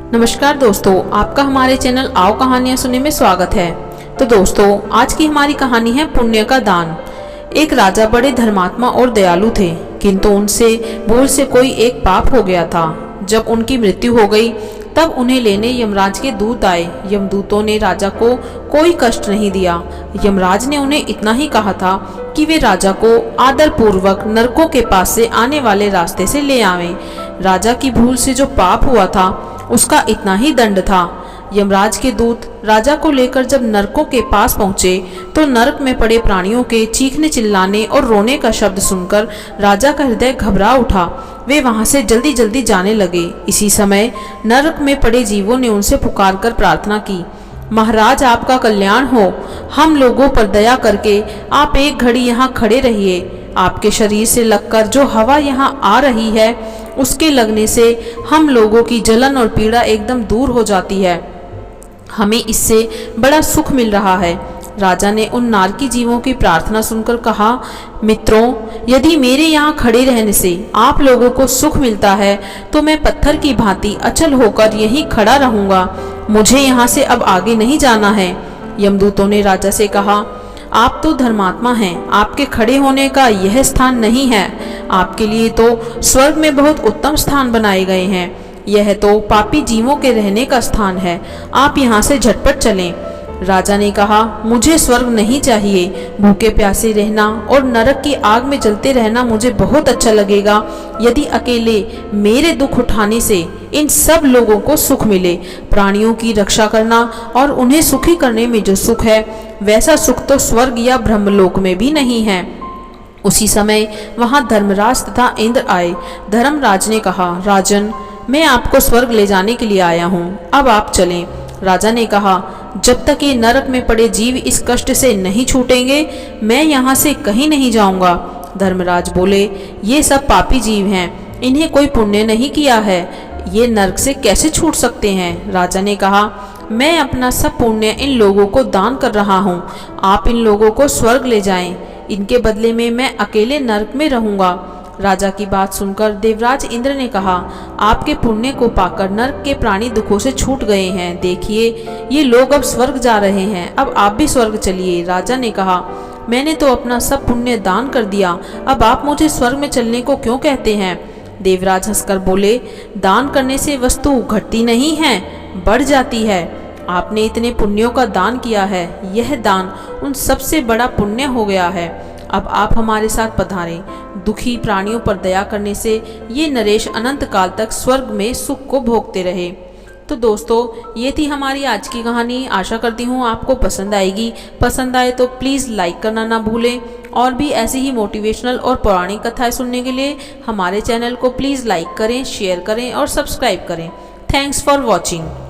नमस्कार दोस्तों, आपका हमारे चैनल आओ कहानियाँ सुनने में स्वागत है। तो दोस्तों, आज की हमारी कहानी है पुण्य का दान। एक राजा बड़े धर्मात्मा और दयालु थे, किंतु उनसे भूल से कोई एक पाप हो गया था। जब उनकी मृत्यु हो गई तब उन्हें लेने यमराज के दूत आए। यमदूतों ने राजा को कोई कष्ट नहीं दिया। यमराज ने उन्हें इतना ही कहा था कि वे राजा को आदर पूर्वक नरकों के पास से आने वाले रास्ते से ले आवें। राजा की भूल से जो पाप हुआ था उसका इतना ही दंड था। यमराज के दूत राजा को लेकर जब नरकों के पास पहुंचे तो नरक में पड़े प्राणियों के चीखने चिल्लाने और रोने का शब्द सुनकर राजा का हृदय घबरा उठा। वे वहां से जल्दी जल्दी जाने लगे। इसी समय नरक में पड़े जीवों ने उनसे पुकारकर प्रार्थना की, महाराज आपका कल्याण हो, हम लोगों पर दया करके आप एक घड़ी यहाँ खड़े रहिए। आपके शरीर से लगकर जो हवा यहाँ आ रही है उसके लगने से हम लोगों की जलन और पीड़ा एकदम दूर हो जाती है। हमें इससे बड़ा सुख मिल रहा है। राजा ने उन नारकी जीवों की प्रार्थना सुनकर कहा, मित्रों, यदि मेरे यहाँ खड़े रहने से आप लोगों को सुख मिलता है तो मैं पत्थर की भांति अचल होकर यहीं खड़ा रहूंगा। मुझे यहाँ से अब आगे नहीं जाना है। यमदूतों ने राजा से कहा, आप तो धर्मात्मा हैं, आपके खड़े होने का यह स्थान नहीं है। आपके लिए तो स्वर्ग में बहुत उत्तम स्थान बनाए गए हैं। यह तो पापी जीवों के रहने का स्थान है। आप यहाँ से झटपट चलें। राजा ने कहा, मुझे स्वर्ग नहीं चाहिए। भूखे प्यासे रहना और नरक की आग में जलते रहना मुझे बहुत अच्छा लगेगा यदि अकेले मेरे दुख उठाने से इन सब लोगों को सुख मिले। प्राणियों की रक्षा करना और उन्हें सुखी करने में जो सुख है वैसा सुख तो स्वर्ग या ब्रह्मलोक में भी नहीं है। उसी समय वहां धर्मराज तथा इंद्र आए। धर्मराज ने कहा, राजन, मैं आपको स्वर्ग ले जाने के लिए आया हूँ, अब आप चलें। राजा ने कहा, जब तक ये नरक में पड़े जीव इस कष्ट से नहीं छूटेंगे मैं यहाँ से कहीं नहीं जाऊंगा। धर्मराज बोले, ये सब पापी जीव हैं, इन्हें कोई पुण्य नहीं किया है, ये नरक से कैसे छूट सकते हैं। राजा ने कहा, मैं अपना सब पुण्य इन लोगों को दान कर रहा हूँ, आप इन लोगों को स्वर्ग ले जाएं, इनके बदले में मैं अकेले नरक में रहूंगा। राजा की बात सुनकर देवराज इंद्र ने कहा, आपके पुण्य को पाकर नरक के प्राणी दुखों से छूट गए हैं। देखिए, ये लोग अब स्वर्ग जा रहे हैं, अब आप भी स्वर्ग चलिए। राजा ने कहा, मैंने तो अपना सब पुण्य दान कर दिया, अब आप मुझे स्वर्ग में चलने को क्यों कहते हैं। देवराज हंसकर बोले, दान करने से वस्तु घटती नहीं है, बढ़ जाती है। आपने इतने पुण्यों का दान किया है, यह दान उन सबसे बड़ा पुण्य हो गया है। अब आप हमारे साथ पधारें। दुखी प्राणियों पर दया करने से ये नरेश अनंत काल तक स्वर्ग में सुख को भोगते रहे। तो दोस्तों, ये थी हमारी आज की कहानी। आशा करती हूँ आपको पसंद आएगी। पसंद आए तो प्लीज़ लाइक करना ना भूलें। और भी ऐसी ही मोटिवेशनल और पौराणिक कथाएं सुनने के लिए हमारे चैनल को प्लीज़ लाइक करें, शेयर करें और सब्सक्राइब करें। Thanks for watching.